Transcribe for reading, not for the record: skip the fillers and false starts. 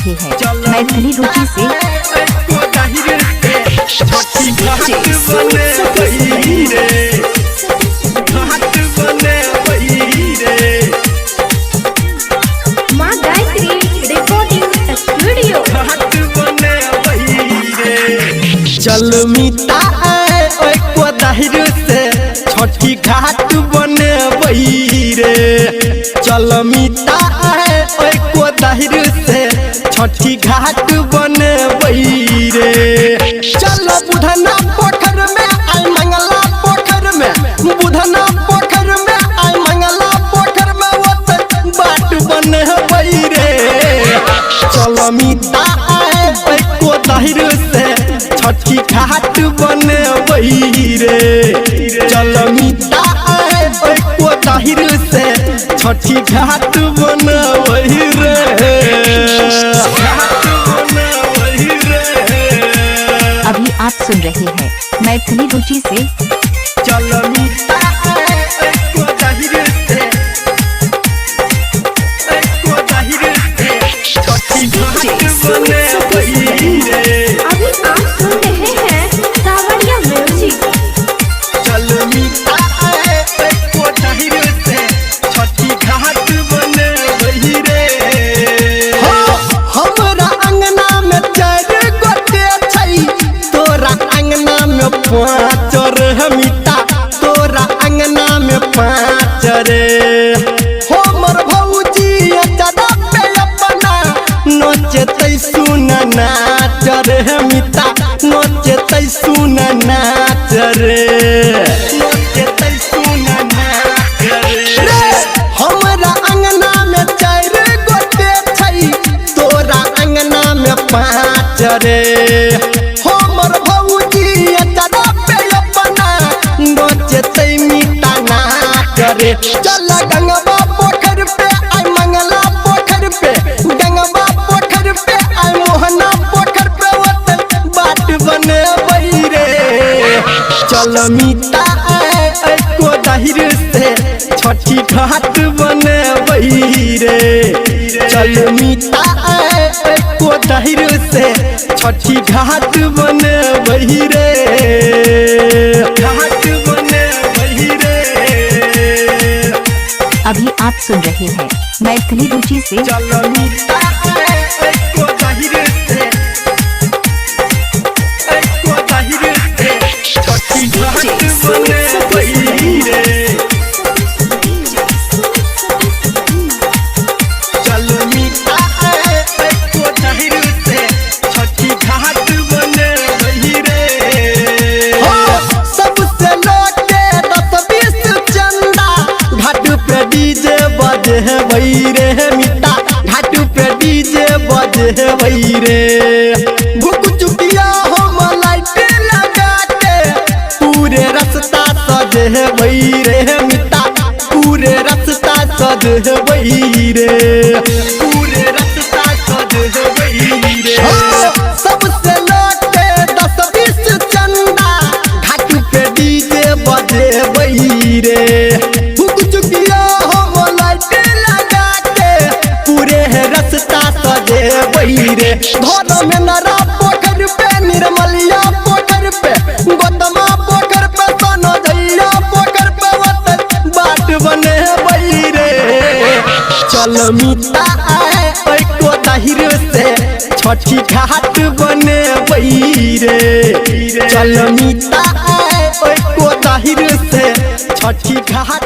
रहे हैं मैथिली रुचि से। माँ गायत्री रिकॉर्डिंग स्टूडियो। चल मिता को दहिर से छठी घाट बने रे। चल मिता को दहिर से छठी घाट बने रे। चल बुधना पोखर में आई मंगला पोखर में, बुधना पोखर में आई मंगला पोखर में वो बाट बने रे। चल मिता को दहिर से छठी घाट बने रे। चल मिता को दहिर से छठी घाट बने रे। अभी आप सुन रहे हैं मैथिली रुचि से। चल मिता को दहिर से छठी घाट बने रे। अभी आप सुन रहे हैं सावरिया म्यूजिक। चल मिता को दहिर से छठी घाट बने रे। हमरा अंगना में 4 गोटे छै, तोरा अंगना में 5 रे मिता, तोरा अंगना में 5 रे। हमर भौजी चदा पे अपना नचतै सुन नाच रे मिता, नचतै सुन नाच रे, नचतै सुन नाच रे। हमरा अंगना में 4 गोटे छै, तोरा अंगना में 5 रे। हमर भौजी चदा पे अपना नचतै मिता नाच रे। चल गंगवा पोखर पे आई मंगला पोखर पे, गंगवा पोखर पे आई मोहना पोखर पे ओते बाट बने रे। चल मिता को दहिर से छठी घाट बने रे। चल मिता को दहिर से छठी घाट बने रे। घाट बने रे। अभी आप सुन रहे हैं मैथिली रुचि से। चल मिता को दहिर से छठी घाट बने रे। चल मिता को दहिर से छठी घाट बने रे। सबसे लौटे 10-20 चंदा घाट पे डीजे बजे रे मिता, घाट पे डीजे बजे रे। भूख चुकिया हम लाइट लगा के पूरे रास्ता सजे रे मिता, पूरे रास्ता सजे रे, पूरे रास्ता सजे रे। सबसे लौटे 10-20 चंदा घाट पे डीजे बजे रे। भूख चुकिया हम लाइट लगा के पूरे रास्ता सजे रे। धर में नरा पोखर पे, निर्मलिया पोखर पे, गोतमा पोखर पे, सोनजैया पोखर पे ओते बाट बने रे। चल मिता को दहिर से छठी घाट बने रे। चल मिता को दहिर से छठी घाट